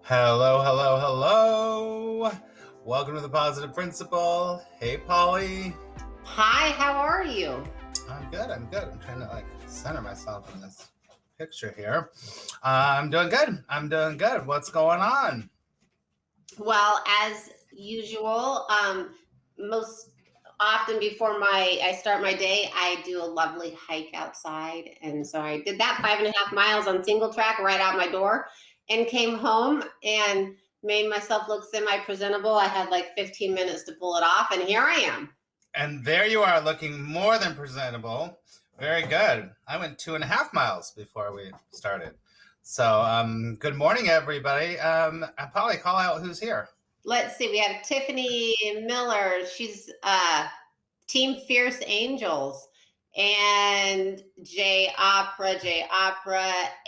Hello, hello, hello. Welcome to the Positive Principal. Hey, Polly. Hi, how are you? I'm good. I'm trying to center myself in this picture here. I'm doing good. What's going on? Well, as usual, most often before I start my day, I do a lovely hike outside. And so I did that 5.5 miles on single track right out my door and came home and made myself look semi-presentable. I had like 15 minutes to pull it off, and here I am. And there you are, looking more than presentable. Very good. I went 2.5 miles before we started. So good morning, everybody. Polly, call out who's here. Let's see. We have Tiffany Miller. She's Team Fierce Angels. And J Opera.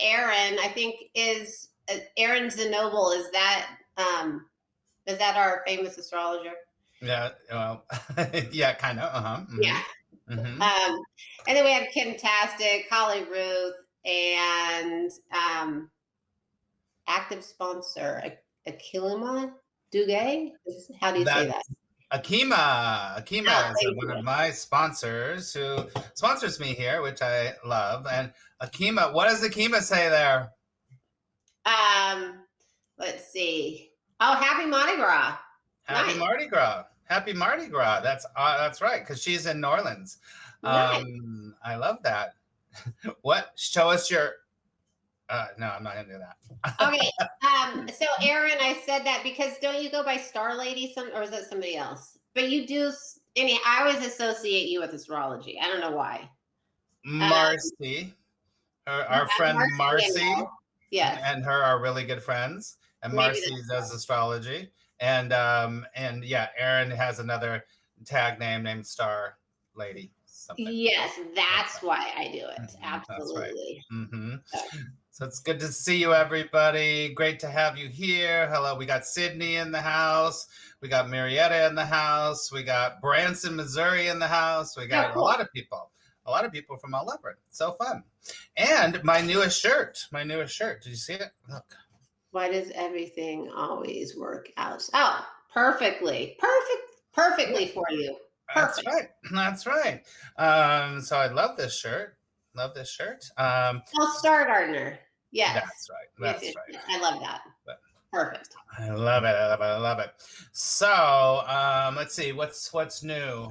Aaron, I think, is Aaron Zenoble. Is that our famous astrologer? Yeah, well, yeah, kind of. Mm-hmm. Yeah. Mm-hmm. And then we have Kim Tastic, Holly Ruth, and active sponsor Akilima Duguay. How do you say that? Akima is one of my sponsors who sponsors me here, which I love. And Akima, what does Akima say there? Let's see. Oh, happy Mardi Gras. Happy nice. Mardi Gras. Happy Mardi Gras. That's right, because she's in New Orleans. Nice. I love that. What? Show us your... no, I'm not going to do that. Okay. So, Aaron, I said that because don't you go by Star Lady, or is that somebody else? But you do... I always associate you with astrology. I don't know why. Marcy. Our friend Marcy. Yes. And her are really good friends. And Marcy does astrology. And yeah, Aaron has another tag name named Star Lady. Something. Yes, that's why I do it. Absolutely. That's right. Mm-hmm. So it's good to see you, everybody. Great to have you here. Hello, we got Sydney in the house. We got Marietta in the house. We got Branson, Missouri in the house. We got a lot of people from all over. So fun. And my newest shirt. Did you see it? Look. Why does everything always work out? Oh, perfectly for you. Perfect. That's right. So I love this shirt. Star Gardener. Yes. That's right. I love that. Perfect. I love it. So let's see. What's new?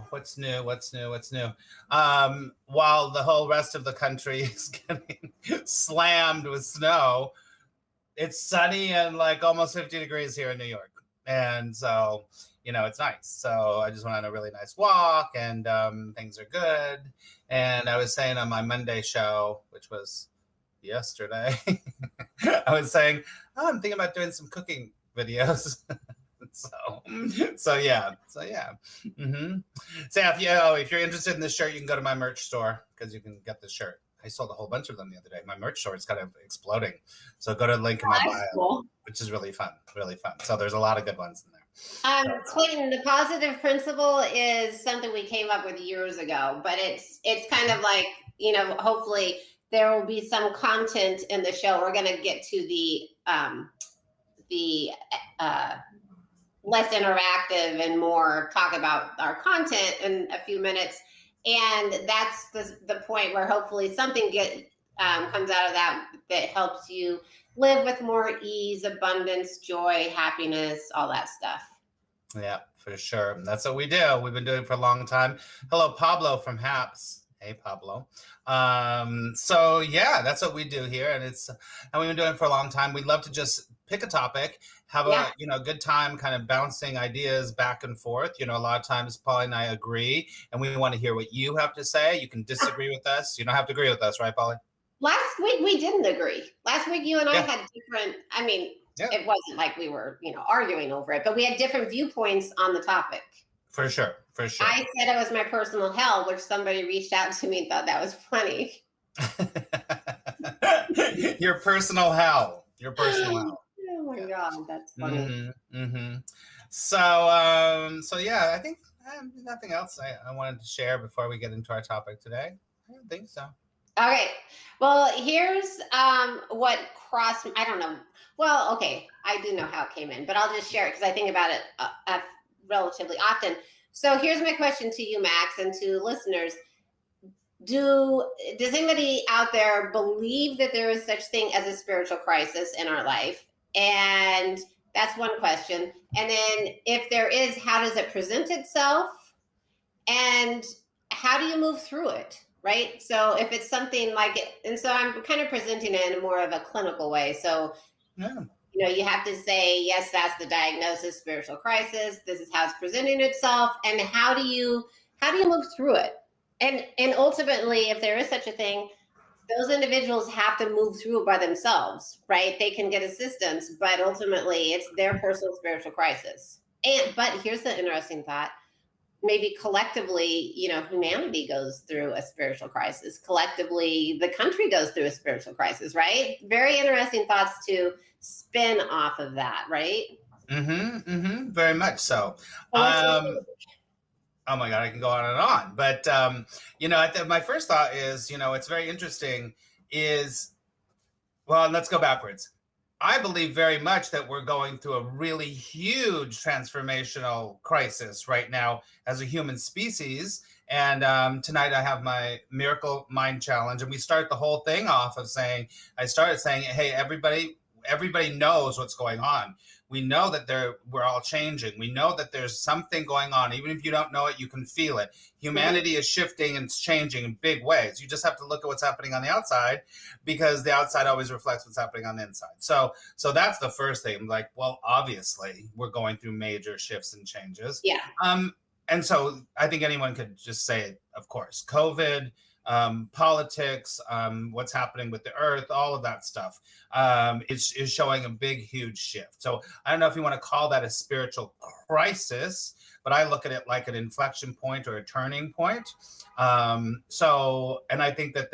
While the whole rest of the country is getting slammed with snow, it's sunny and like almost 50 degrees here in New York. And so, it's nice. So I just went on a really nice walk and things are good. And I was saying on my Monday show, which was yesterday, I was saying, I'm thinking about doing some cooking videos. So yeah. Mm-hmm. So if you're interested in this shirt, you can go to my merch store because you can get this shirt. I sold a whole bunch of them the other day. My merch store is kind of exploding. So go to the link in my bio, which is really fun. So there's a lot of good ones in there. Clayton, the Positive Principal is something we came up with years ago, but it's kind of like, hopefully there will be some content in the show. We're going to get to the less interactive and more talk about our content in a few minutes. And that's the point where hopefully something comes out of that helps you live with more ease, abundance, joy, happiness, all that stuff. Yeah, for sure. That's what we do. We've been doing it for a long time. Hello, Pablo from Happs. Hey, Pablo. So yeah, that's what we do here. And we've been doing it for a long time. We'd love to just pick a topic, have a good time kind of bouncing ideas back and forth. A lot of times Polly and I agree and we want to hear what you have to say. You can disagree with us. You don't have to agree with us, right, Polly? Last week we didn't agree. Last week you and I had different, it wasn't like we were, arguing over it, but we had different viewpoints on the topic. For sure. I said it was my personal hell, which somebody reached out to me and thought that was funny. Your personal hell. Oh my God, that's funny. Mm-hmm. So yeah, I think Nothing else I wanted to share before we get into our topic today. I don't think so. Okay. Well, here's what crossed. I don't know. Well, okay, I do know how it came in, but I'll just share it because I think about it relatively often. So here's my question to you, Max, and to listeners: does anybody out there believe that there is such thing as a spiritual crisis in our life? And that's one question. And then, if there is, how does it present itself? And how do you move through it, right? So if it's something like it, and so I'm kind of presenting it in more of a clinical way. So Yeah. you have to say, yes, that's the diagnosis, spiritual crisis, this is how it's presenting itself, and how do you move through it? And ultimately, if there is such a thing, those individuals have to move through it by themselves, right? They can get assistance, but ultimately it's their personal spiritual crisis. But here's the interesting thought: maybe collectively, humanity goes through a spiritual crisis. Collectively, the country goes through a spiritual crisis, right? Very interesting thoughts to spin off of that, right? Very much so. Oh my God, I can go on and on. But, my first thought is, it's very interesting well, let's go backwards. I believe very much that we're going through a really huge transformational crisis right now as a human species. And tonight I have my Miracle Mind Challenge, and we start the whole thing off of I started saying, hey, everybody knows what's going on. We know that we're all changing. We know that there's something going on. Even if you don't know it, you can feel it. Humanity is shifting and it's changing in big ways. You just have to look at what's happening on the outside, because the outside always reflects what's happening on the inside. So that's the first thing. Like, well, obviously we're going through major shifts and changes. Yeah. And so I think anyone could just say it, of course. COVID, politics, what's happening with the earth, all of that stuff is showing a big, huge shift. So I don't know if you want to call that a spiritual crisis, but I look at it like an inflection point or a turning point. And I think that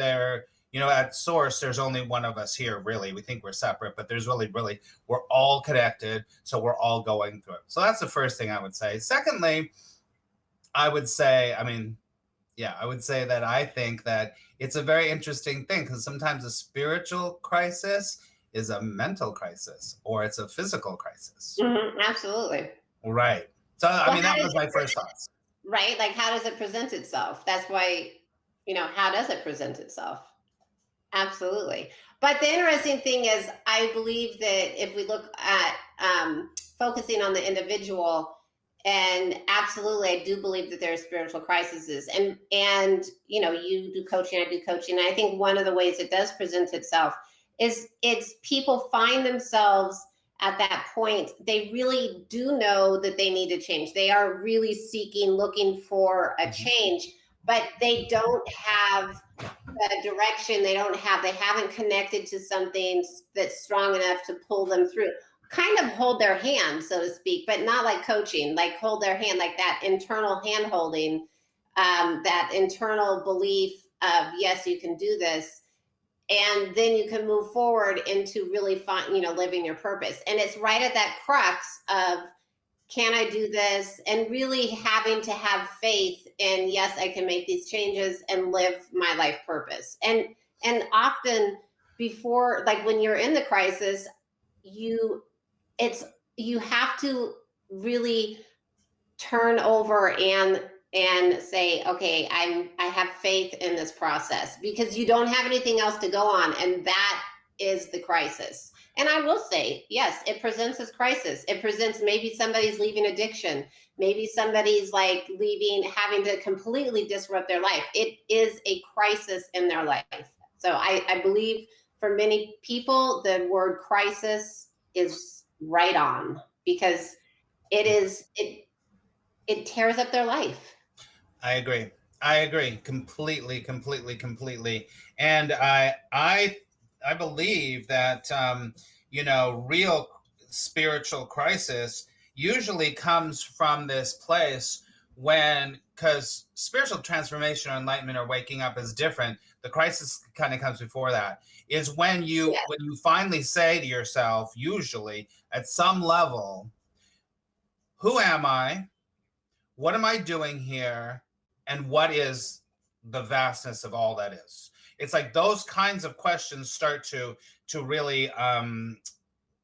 at source, there's only one of us here, really. We think we're separate, but there's really, we're all connected. So we're all going through it. So that's the first thing I would say. Secondly, I would say that I think that it's a very interesting thing, because sometimes a spiritual crisis is a mental crisis, or it's a physical crisis. Absolutely. Right. So, that was my first thoughts. Right? Like, how does it present itself? That's why, how does it present itself? Absolutely. But the interesting thing is, I believe that if we look at focusing on the individual, and absolutely, I do believe that there are spiritual crises, and you do coaching, I do coaching. And I think one of the ways it does present itself is it's people find themselves at that point. They really do know that they need to change. They are really looking for a change, but they don't have the direction. They haven't connected to something that's strong enough to pull them through. Kind of hold their hand, so to speak, but not like coaching, like hold their hand, like that internal hand holding, that internal belief of, yes, you can do this. And then you can move forward into really living your purpose. And it's right at that crux of, can I do this? And really having to have faith in, yes, I can make these changes and live my life purpose. And often before, like when you're in the crisis, you have to really turn over and say, okay, I have faith in this process, because you don't have anything else to go on. And that is the crisis. And I will say, yes, it presents as crisis. It presents, maybe somebody's leaving addiction. Maybe somebody's like leaving, having to completely disrupt their life. It is a crisis in their life. So I believe for many people, the word crisis is right on, because it tears up their life. I agree completely. And I believe that real spiritual crisis usually comes from this place because spiritual transformation or enlightenment or waking up is different. The crisis kind of comes before that, is when you finally say to yourself, usually at some level, who am I? what am I doing here? And what is the vastness of all that is? It's like those kinds of questions start to really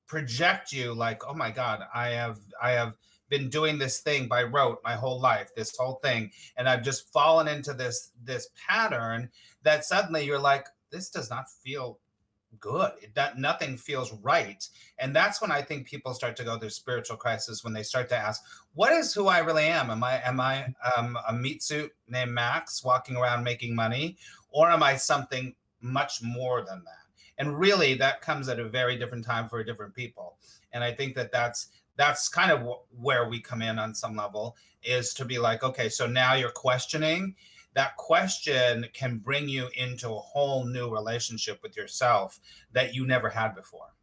project you like, oh my God, I have been doing this thing by rote my whole life, this whole thing, and I've just fallen into this pattern that suddenly you're like, this does not feel good. Nothing feels right. And that's when I think people start to go through spiritual crisis, when they start to ask, what is who I really am? Am I a meat suit named Max walking around making money? Or am I something much more than that? And really, that comes at a very different time for different people. And I think that that's kind of where we come in on some level, is to be like, okay, so now you're questioning. That question can bring you into a whole new relationship with yourself that you never had before.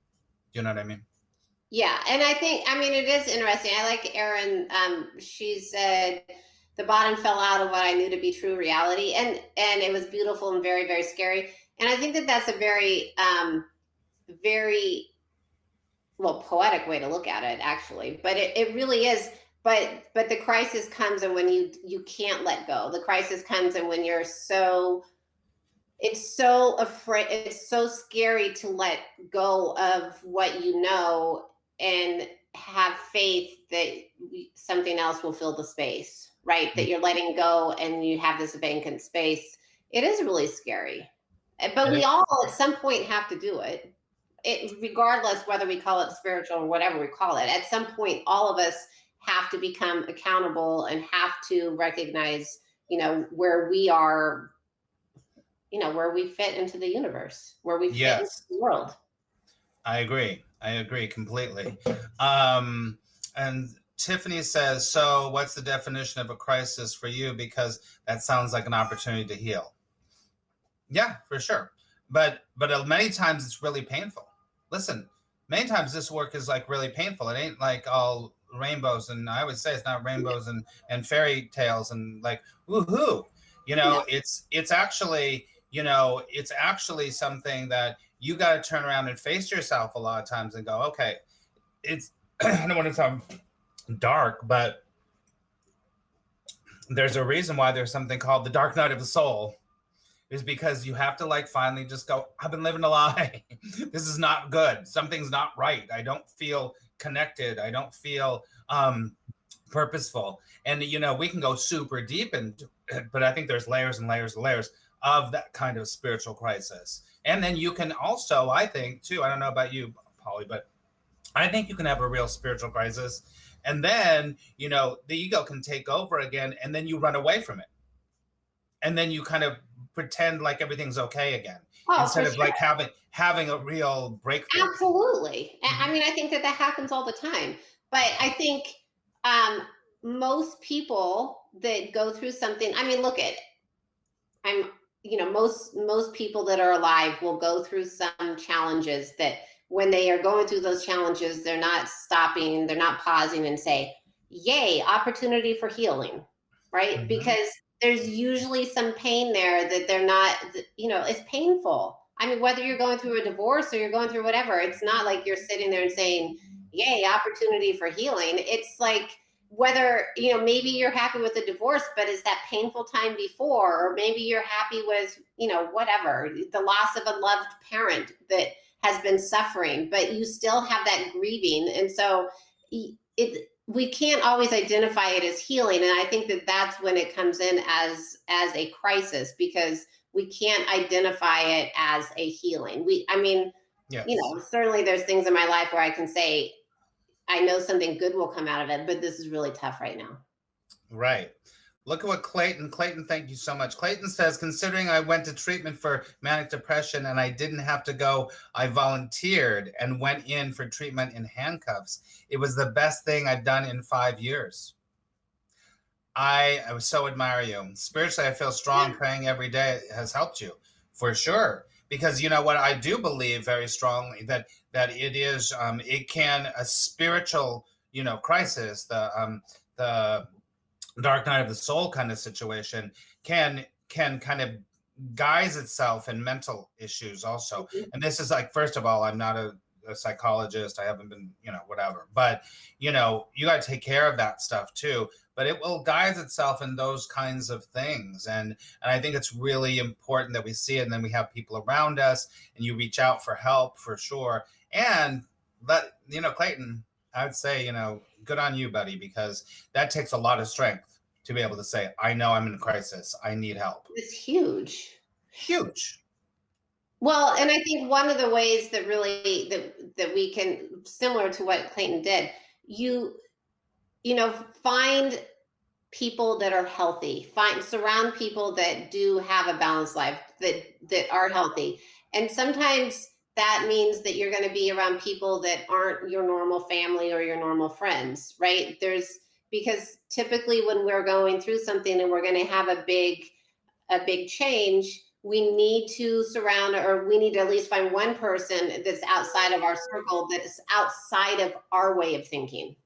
You know what I mean? Yeah, and I think, I mean, it is interesting. I like Erin. She said the bottom fell out of what I knew to be true reality, and it was beautiful and very, very scary. And I think that that's a very, very, well, poetic way to look at it, actually. But it really is. But the crisis comes, and when you can't let go. The crisis comes, and when you're so, it's so afraid, it's so scary to let go of what you know and have faith that something else will fill the space, right? That you're letting go and you have this vacant space. It is really scary. But we all at some point have to do it. Regardless whether we call it spiritual or whatever we call it, at some point all of us have to become accountable and have to recognize, where we are, where we fit into the universe, where we fit into the world. I agree completely. And Tiffany says, so what's the definition of a crisis for you? Because that sounds like an opportunity to heal. Yeah, for sure. But many times it's really painful. Listen, many times this work is like really painful. It ain't like all rainbows, and I would say it's not rainbows and fairy tales and like woohoo. It's actually, it's actually something that you got to turn around and face yourself a lot of times and go, okay, it's I don't want to sound dark, but there's a reason why there's something called the dark night of the soul. Is because you have to like finally just go, I've been living a lie. This is not good. Something's not right. I don't feel connected. I don't feel purposeful. And we can go super deep into it, but I think there's layers and layers and layers of that kind of spiritual crisis. And then you can also, I think too, I don't know about you, Polly, but I think you can have a real spiritual crisis. And then, the ego can take over again, and then you run away from it. And then you kind of pretend like everything's okay again, instead of like having a real breakthrough. Absolutely. I mean, I think that happens all the time. But I think most people that go through something, I mean, look at, most people that are alive will go through some challenges that when they are going through those challenges, they're not stopping, they're not pausing and say, yay, opportunity for healing, right? Mm-hmm. Because there's usually some pain there that they're not, it's painful. I mean, whether you're going through a divorce or you're going through whatever, it's not like you're sitting there and saying, yay, opportunity for healing. It's like, whether, maybe you're happy with the divorce, but it's that painful time before, or maybe you're happy with, whatever, the loss of a loved parent that has been suffering, but you still have that grieving. And so we can't always identify it as healing. And I think that that's when it comes in as a crisis, because we can't identify it as a healing. Yes. Certainly there's things in my life where I can say, I know something good will come out of it, but this is really tough right now. Right. Look at what Clayton, thank you so much. Clayton says, considering I went to treatment for manic depression and I didn't have to go, I volunteered and went in for treatment in handcuffs. It was the best thing I've done in 5 years. I so admire you. Spiritually, I feel strong. Praying every day has helped you, for sure. Because you know what, I do believe very strongly that it is, it can, a spiritual, crisis, the dark night of the soul kind of situation can kind of guise itself in mental issues also. Mm-hmm. And this is like, first of all, I'm not a a psychologist. I haven't been, whatever. But, you got to take care of that stuff too. But it will guide itself in those kinds of things. And I think it's really important that we see it. And then we have people around us and you reach out for help for sure. And Clayton, I would say, good on you, buddy, because that takes a lot of strength to be able to say, I know I'm in a crisis. I need help. It's huge. Huge. Well, and I think one of the ways that really that we can, similar to what Clayton did, find people that are healthy, surround people that do have a balanced life, that are healthy. And sometimes that means that you're going to be around people that aren't your normal family or your normal friends, right? Because typically when we're going through something and we're going to have a big change, we need to we need to at least find one person that's outside of our circle, that is outside of our way of thinking.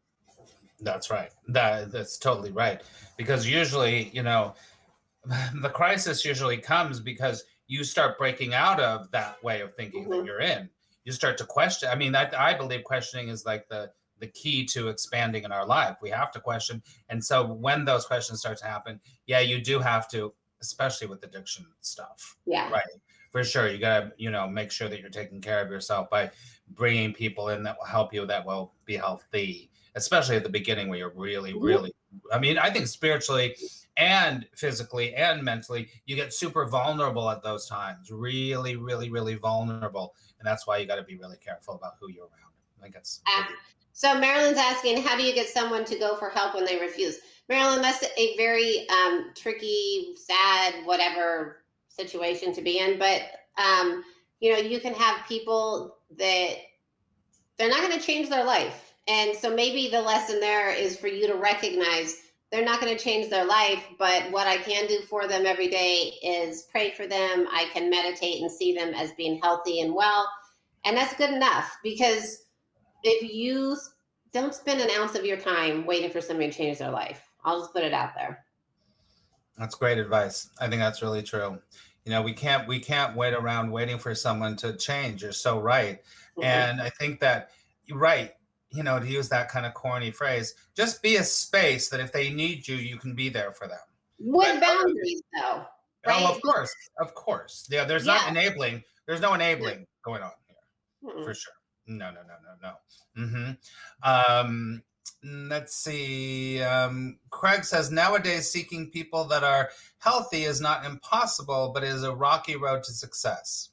That's right. That's totally right. Because usually, the crisis usually comes because you start breaking out of that way of thinking that you're in. You start to question. I mean, I believe questioning is like the key to expanding in our life. We have to question. And so when those questions start to happen, yeah, you do have to, especially with addiction stuff. Yeah. Right. For sure. You got to, make sure that you're taking care of yourself by bringing people in that will help you, that will be healthy, especially at the beginning where you're really, really, I mean, I think spiritually and physically and mentally, you get super vulnerable at those times, really, really, really vulnerable. And that's why you got to be really careful about who you're around. I think it's So Marilyn's asking, how do you get someone to go for help when they refuse? Marilyn, that's a very tricky, sad, whatever situation to be in. But, you can have people that they're not going to change their life. And so maybe the lesson there is for you to recognize they're not going to change their life, but what I can do for them every day is pray for them. I can meditate and see them as being healthy and well. And that's good enough, because if you don't spend an ounce of your time waiting for somebody to change their life, I'll just put it out there. That's great advice. I think that's really true. We can't wait around waiting for someone to change. You're so right. And I think that you're right. To use that kind of corny phrase, just be a space that if they need you, you can be there for them. With boundaries, though. Right? Oh, of course. Yeah, there's no enabling going on here, for sure. No. Let's see. Craig says, nowadays seeking people that are healthy is not impossible, but it is a rocky road to success.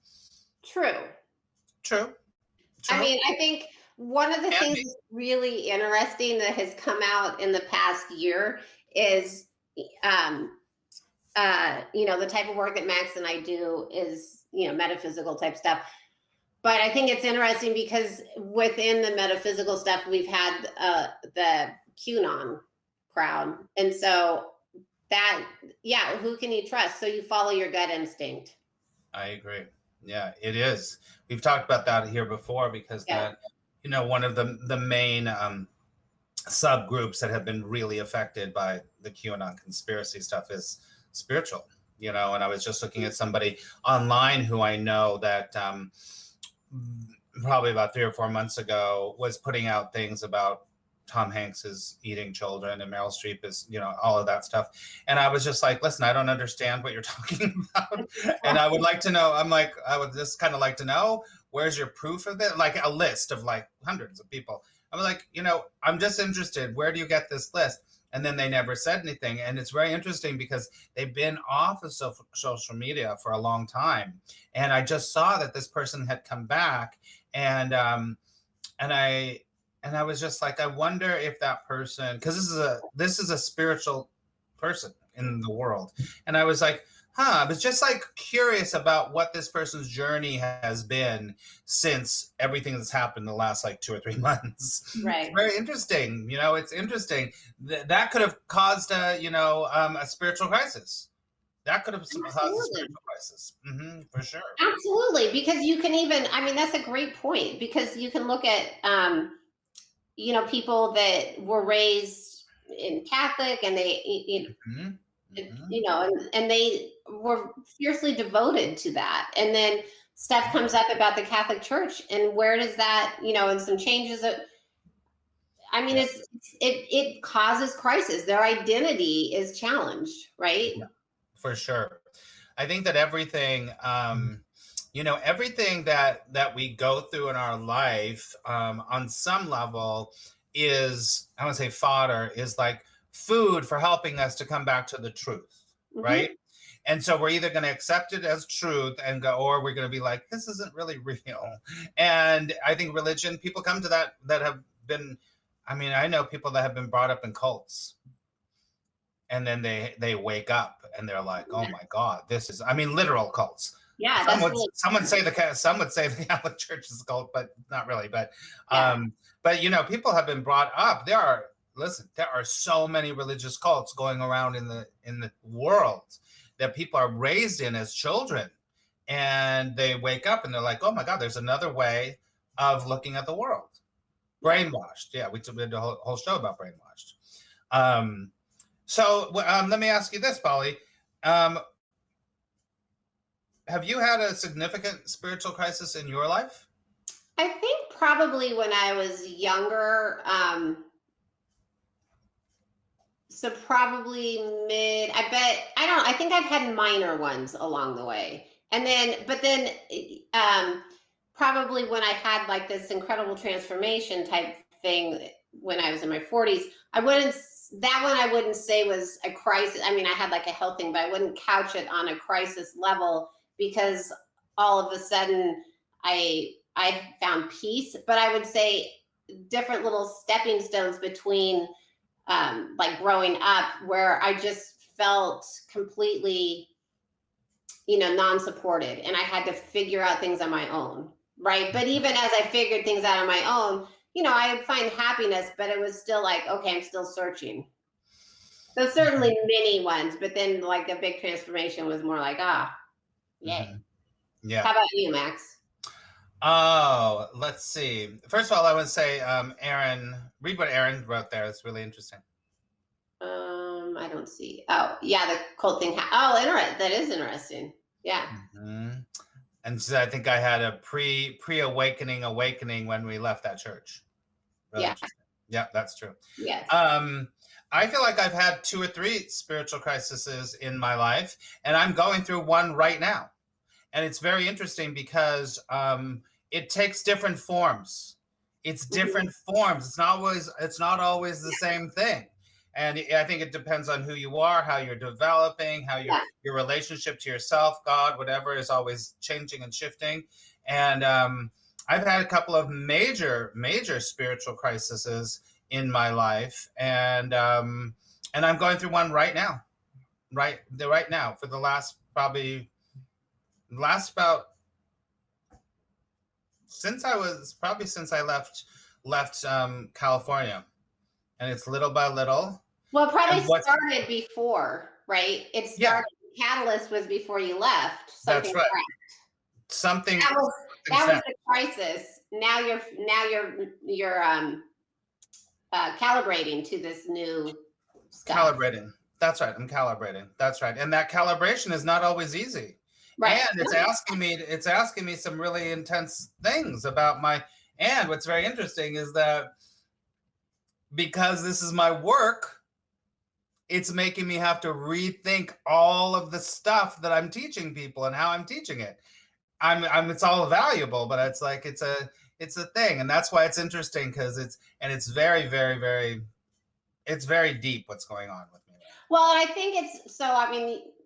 True. I mean, I think one of the things that's really interesting that has come out in the past year is, the type of work that Max and I do is, metaphysical type stuff. But I think it's interesting because within the metaphysical stuff, we've had the QAnon crowd. And so who can you trust? So you follow your gut instinct. I agree. Yeah, it is. We've talked about that here before because that, one of the main subgroups that have been really affected by the QAnon conspiracy stuff is spiritual, and I was just looking at somebody online who I know that probably about 3 or 4 months ago was putting out things about Tom Hanks is eating children and Meryl Streep is, all of that stuff. And I was just like, listen, I don't understand what you're talking about. And I would like to know, I would just kind of like to know, where's your proof of it? Like a list of like hundreds of people. I was like, I'm just interested. Where do you get this list? And then they never said anything. And it's very interesting because they've been off of social media for a long time. And I just saw that this person had come back and I was just like, I wonder if that person, because this is a spiritual person in the world. And I was like, I was just like curious about what this person's journey has been since everything that's happened the last like 2 or 3 months. Right. It's very interesting. It's interesting. That could have caused a spiritual crisis. That could have caused a spiritual crisis. For sure. Absolutely. Because you can even, that's a great point, because you can look at, people that were raised in Catholic and they, and they were fiercely devoted to that. And then stuff comes up about the Catholic Church, and where does that, and some changes that, I mean, Yeah, it causes crisis. Their identity is challenged, right? for sure. I think that everything, everything that we go through in our life, on some level, is, I want to say, fodder, is like food for helping us to come back to the truth, Mm-hmm. right? And so we're either going to accept it as truth and go, or we're going to be like, this isn't really real. And I think religion, people come to that have been, I mean, I know people that have been brought up in cults, and then they wake up and they're like, oh my God, this is, I mean, literal cults. Yeah, Some that's would really some would say the Catholic Church is a cult, but not really. yeah. But people have been brought up. There are so many religious cults going around in the world that people are raised in as children, and they wake up and they're like, oh my God, there's another way of looking at the world. Brainwashed. Yeah, we did a whole show about brainwashed. So let me ask you this, Polly. Have you had a significant spiritual crisis in your life? I think probably when I was younger, so probably I think I've had minor ones along the way. And then, but then, probably when I had like this incredible transformation type thing when I was in my 40s, that one I wouldn't say was a crisis. I mean, I had like a health thing, but I wouldn't couch it on a crisis level, because all of a sudden I found peace. But I would say different little stepping stones between, like growing up, where I just felt completely, non-supported, and I had to figure out things on my own, right? But even as I figured things out on my own, I would find happiness, but it was still like, okay, I'm still searching. So certainly many ones, but then like the big transformation was more like, yay. Mm-hmm. Yeah. How about you, Max? Oh, let's see. First of all, I would say, Aaron, read what Aaron wrote there. It's really interesting. I don't see. Oh, yeah, the cult thing. Oh, interesting. That is interesting. Yeah. Mm-hmm. And so I think I had a pre-awakening when we left that church. Really Yeah. interesting. Yeah, that's true. Yes. I feel like I've had 2 or 3 spiritual crises in my life, and I'm going through one right now. And it's very interesting because it takes different forms. It's different forms. It's not always the same thing. And I think it depends on who you are, how you're developing, how your relationship to yourself, God, whatever, is always changing and shifting. And I've had a couple of major spiritual crises in my life, and I'm going through one right now, right now, for the last about since I left California, and it's little by little. Well, it probably started before, right? It started. Yeah. Catalyst was before you left. That's right. Something that was the crisis. Now you're calibrating to this new stuff. Calibrating. That's right. I'm calibrating. That's right. And that calibration is not always easy. Right. And it's asking me some really intense things about and what's very interesting is that because this is my work, it's making me have to rethink all of the stuff that I'm teaching people and how I'm teaching it. It's all valuable, but it's like, it's a thing. And that's why it's interesting, because it's very, very, very, it's very deep what's going on with me. Well, I think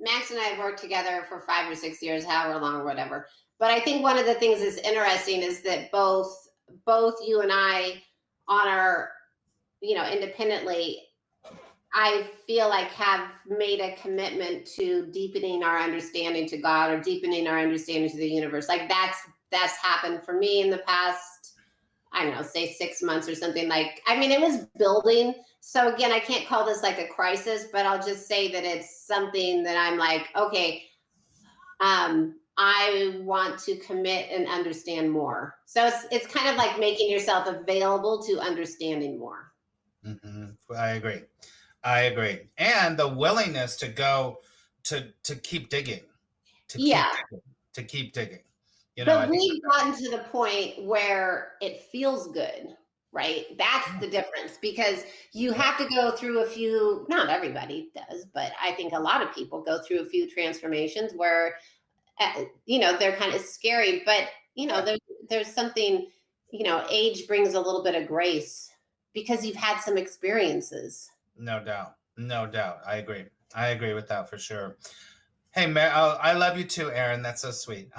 Max and I have worked together for 5 or 6 years, however long or whatever. But I think one of the things that's interesting is that both you and I, on our, independently, I feel like have made a commitment to deepening our understanding to God, or deepening our understanding to the universe. Like that's happened for me in the past, I don't know, say 6 months or something. Like, I mean, it was building. So again, I can't call this like a crisis, but I'll just say that it's something that I'm like, okay, I want to commit and understand more. So it's kind of like making yourself available to understanding more. Mm-hmm. I agree. And the willingness to go to keep digging, to keep digging. You know, I But think we've gotten to the point where it feels good, right? That's the difference, because you have to go through a few, not everybody does, but I think a lot of people go through a few transformations where, they're kind of scary, but, there's something, age brings a little bit of grace because you've had some experiences. no doubt. No doubt. I agree. I agree with that for sure. Hey, I love you too, Aaron. That's so sweet.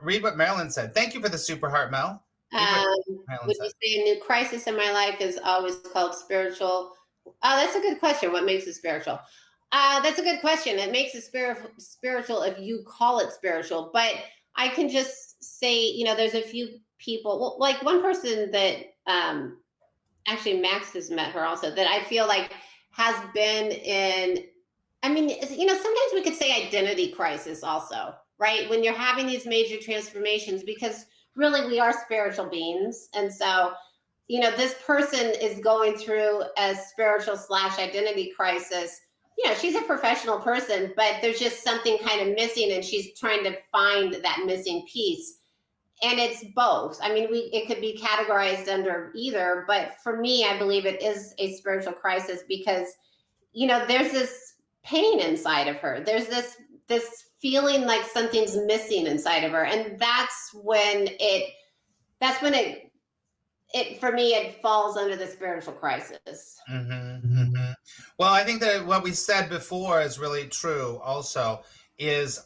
Read what Marilyn said. Thank you for the super heart, Mel. Read what Marilyn Would said. you say a new crisis in my life is always called spiritual? That's a good question. What makes it spiritual? That's a good question. It makes it spiritual if you call it spiritual. But I can just say, there's a few people, well, like one person that actually Max has met her also, that I feel like has been in, I mean, sometimes we could say identity crisis also, right? When you're having these major transformations, because really we are spiritual beings. And so, this person is going through a spiritual / identity crisis. She's a professional person, but there's just something kind of missing, and she's trying to find that missing piece. And it's both. I mean, it could be categorized under either, but for me, I believe it is a spiritual crisis because, there's this pain inside of her. There's this feeling like something's missing inside of her, and it for me, it falls under the spiritual crisis. Mm-hmm, mm-hmm. Well, I think that what we said before is really true. Also, is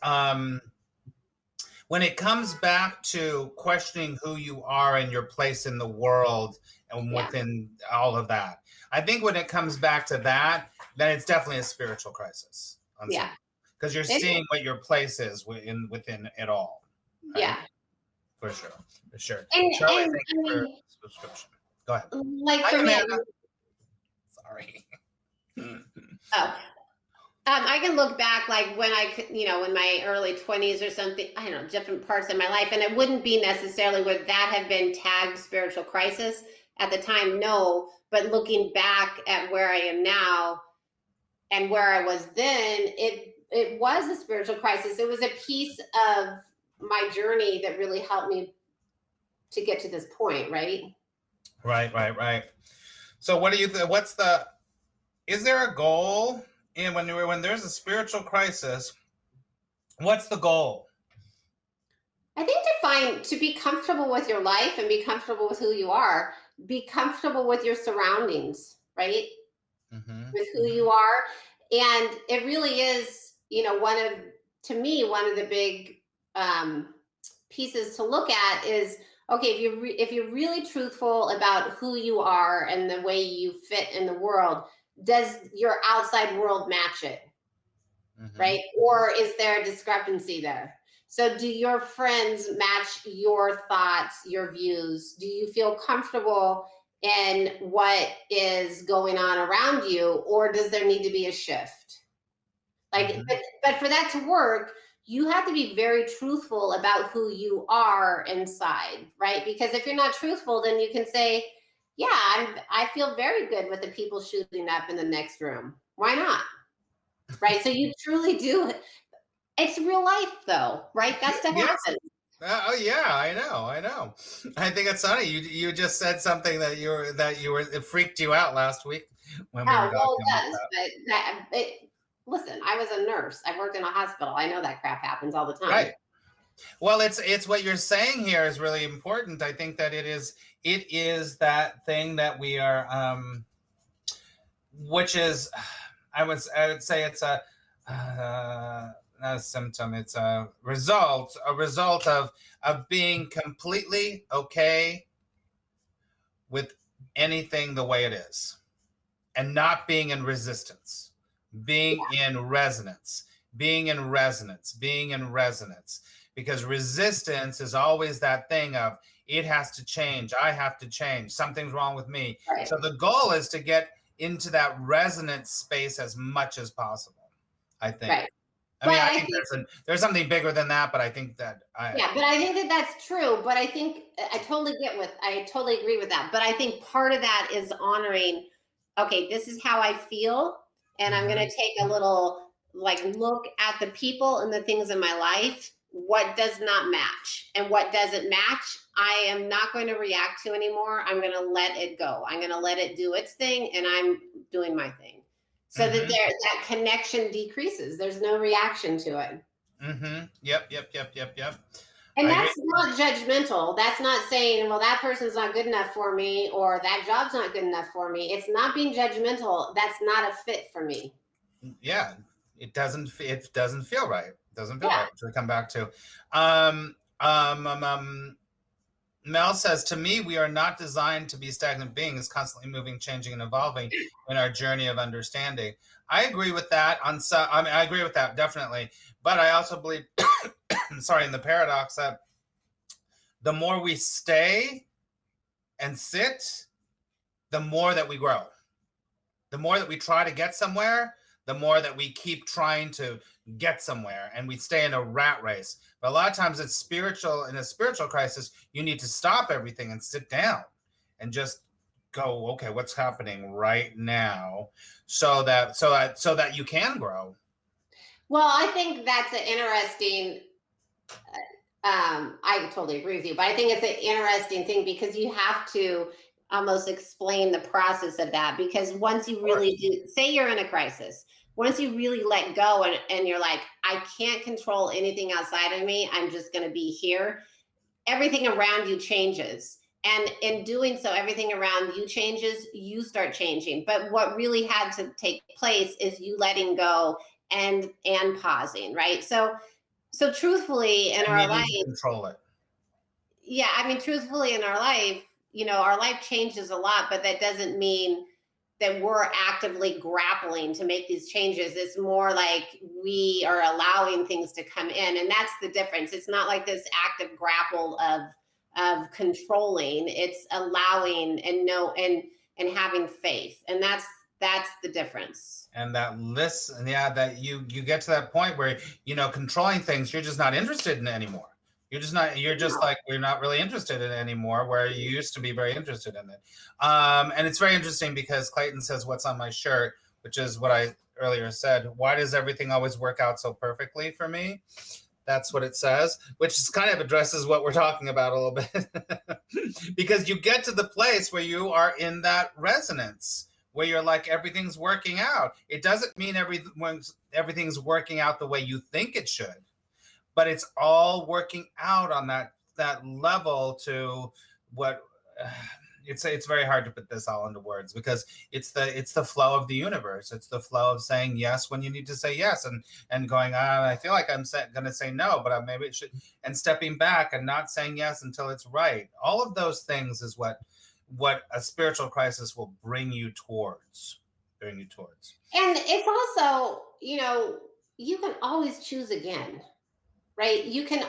when it comes back to questioning who you are and your place in the world and Yeah. within all of that. I think when it comes back to that, then it's definitely a spiritual crisis. Yeah. Because you're seeing what your place is within it all. Right? Yeah. For sure. For sure. And Charlie, and thank I you for mean, subscription. Go ahead. like Hi, for me, Amanda. Sorry. oh, I can look back like when I could, in my early 20s or something, I don't know, different parts of my life. And it wouldn't be necessarily would that have been tagged spiritual crisis at the time, no. But looking back at where I am now and where I was then, it was a spiritual crisis. It was a piece of my journey that really helped me to get to this point, right? Right. So what do you is there a goal in when there's a spiritual crisis? What's the goal? I think to be comfortable with your life and be comfortable with who you are, be comfortable with your surroundings, right? Mm-hmm. With who you are. And it really is, to me, one of the big pieces to look at is, okay, if you're really truthful about who you are and the way you fit in the world, does your outside world match it? Mm-hmm. Right? Or is there a discrepancy there? So do your friends match your thoughts, your views? Do you feel comfortable in what is going on around you, or does there need to be a shift? Like, Mm-hmm. but for that to work, you have to be very truthful about who you are inside, right? Because if you're not truthful, then you can say, yeah, I feel very good with the people shooting up in the next room. Why not? Right? So you truly do. It's real life though, right? That stuff happens. Oh yeah, I know. I think it's funny. You just said something that it freaked you out last week when we were talking Well, about it does, but listen, I was a nurse. I worked in a hospital. I know that crap happens all the time. Right. Well, it's what you're saying here is really important. I think that it is that thing that we are, which is, I would say it's not a symptom. It's a result of being completely okay with anything the way it is, and not being in resistance, being in resonance, because resistance is always that thing of it has to change, I have to change, something's wrong with me. Right. So the goal is to get into that resonance space as much as possible, I think. Right. I think there's something bigger than that, but I think that but I think that that's true. But I think I totally agree with that. But I think part of that is honoring, okay, this is how I feel, and I'm going to take a little look at the people and the things in my life what does not match, and what doesn't match, I am not going to react to anymore. I'm going to let it go. I'm going to let it do its thing, and I'm doing my thing, so that that connection decreases. There's no reaction to it. Yep. And I that's agree. not judgmental. That's not saying, well, that person's not good enough for me, or that job's not good enough for me. It's not being judgmental. That's not a fit for me. Yeah, it doesn't feel right. It doesn't feel Yeah. right, which we come back to. um um, um, um Mel says, to me, we are not designed to be stagnant beings, constantly moving, changing, and evolving in our journey of understanding. I agree with that. I agree with that, definitely. But I also believe, sorry, in the paradox that the more we stay and sit, the more that we grow. The more that we try to get somewhere, the more that we keep trying to get somewhere, and we stay in a rat race. But a lot of times it's spiritual. In a spiritual crisis, you need to stop everything and sit down and just go, okay, what's happening right now, so that you can grow. Well, I think that's an interesting, I totally agree with you, but I think it's an interesting thing, because you have to almost explain the process of that. Because once you Of really course. do, say you're in a crisis, once you really let go, and you're like, I can't control anything outside of me, I'm just going to be here, everything around you changes. And in doing so, everything around you changes, you start changing. But what really had to take place is you letting go and pausing, right? So truthfully in And our needing life, to control it. yeah, I mean, truthfully in our life, our life changes a lot, but that doesn't mean that we're actively grappling to make these changes. It's more like we are allowing things to come in, and that's the difference. It's not like this active grapple of controlling. It's allowing and having faith, and that's the difference. And that listen, yeah, that you get to that point where, controlling things, you're just not interested in anymore. You're just like, we're not really interested in it anymore, where you used to be very interested in it. And it's very interesting, because Clayton says, what's on my shirt, which is what I earlier said. Why does everything always work out so perfectly for me? That's what it says, which is kind of addresses what we're talking about a little bit. Because you get to the place where you are in that resonance, where you're like, everything's working out. It doesn't mean everything's working out the way you think it should, but it's all working out on that level to what. It's very hard to put this all into words, because it's the flow of the universe. It's the flow of saying yes when you need to say yes, and going, I feel like I'm going to say no, but maybe it should, and stepping back and not saying yes until it's right. All of those things is what a spiritual crisis will bring you towards. And it's also, you can always choose again, right? You can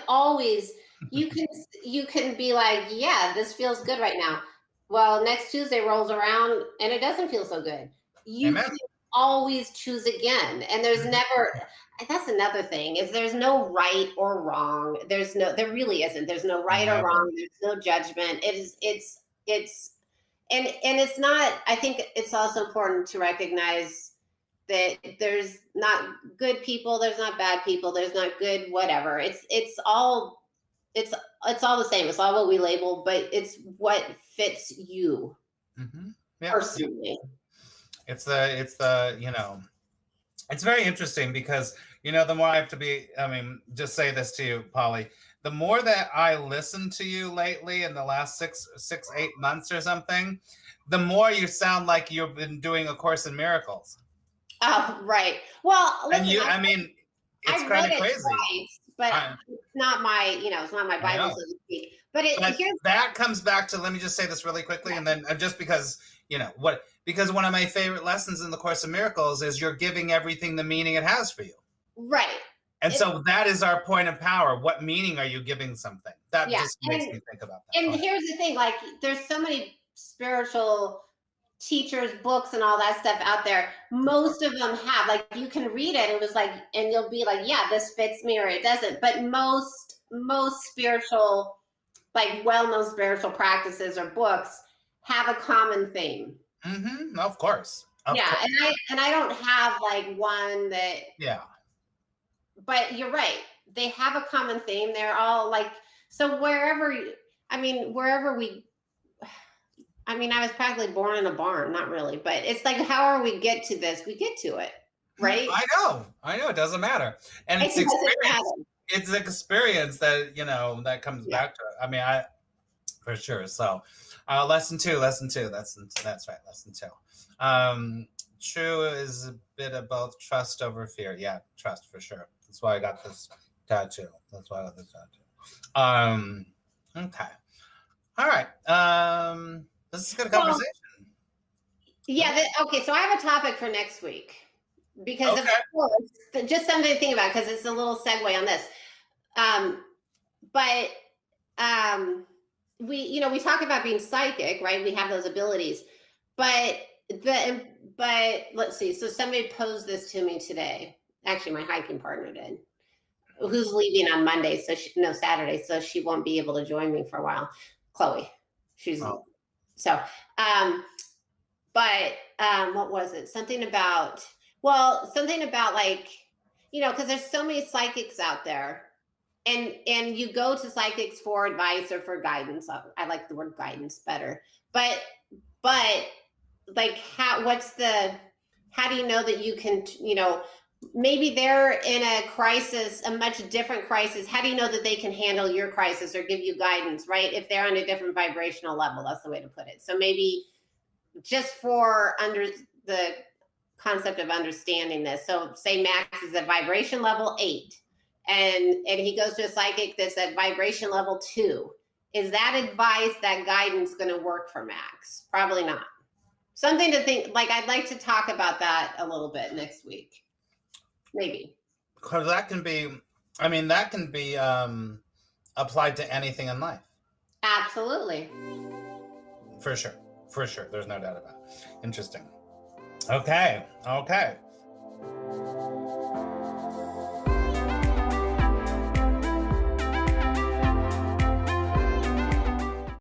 be like, yeah, this feels good right now. Well, next Tuesday rolls around and it doesn't feel so good. You Amen. can always choose again. And there's never, that's another thing, is there's no right or wrong. There really isn't. There's no right or Never. wrong. There's no judgment. It's and it's not, I think it's also important to recognize that there's not good people, there's not bad people, there's not good whatever. It's all the same. It's all what we label, but it's what fits you Yeah. personally. It's it's very interesting, because the more I have to be, just say this to you, Polly, the more that I listen to you lately, in the last 8 months or something, the more you sound like you've been doing A Course in Miracles. Oh, right. Well, And listen, it's I kind read of it crazy. twice, but it's not my Bible, so to speak. But that comes back to, let me just say this really quickly, and then just because because one of my favorite lessons in the Course in Miracles is you're giving everything the meaning it has for you. right. And so that is our point of power. What meaning are you giving something? That Yeah, just makes me think about that. and here's the thing: like, there's so many spiritual teachers, books, and all that stuff out there. Most of them have, like, you can read it. It was like, and you'll be like, yeah, this fits me, or it doesn't. But most spiritual, like, well-known spiritual practices or books have a common theme. Of course. Of Yeah, course. and I don't have like one that. Yeah. But you're right. they have a common theme. They're all like, so wherever we, I mean, I was practically born in a barn, not really, but it's like, however we get to this, we get to it, right? I know, it doesn't matter. And It it's doesn't experience. matter. It's experience that, that comes back to it. I mean, for sure. So, lesson two. That's right. Lesson two. True is a bit of both trust over fear. Yeah, trust for sure. That's why I got this tattoo. Okay. All right. This is a good conversation. Okay. So I have a topic for next week because Okay. of course, just something to think about because it's a little segue on this. But we talk about being psychic, right? We have those abilities, but let's see. So somebody posed this to me today. Actually, my hiking partner did. Who's leaving on Monday? Saturday, so she won't be able to join me for a while. Chloe, what was it? Something about like, because there's so many psychics out there. And you go to psychics for advice or for guidance. I like the word guidance better. But like how do you know that you can, maybe they're in a crisis, a much different crisis. How do you know that they can handle your crisis or give you guidance, right? If they're on a different vibrational level, that's the way to put it. So maybe just for under the concept of understanding this. So say Max is at vibration level 8. And he goes to a psychic that's at vibration level 2. Is that advice, that guidance going to work for Max? Probably not. Something to think, like I'd like to talk about that a little bit next week. Maybe. Because that can be applied to anything in life. Absolutely. For sure. There's no doubt about it. Interesting. Okay.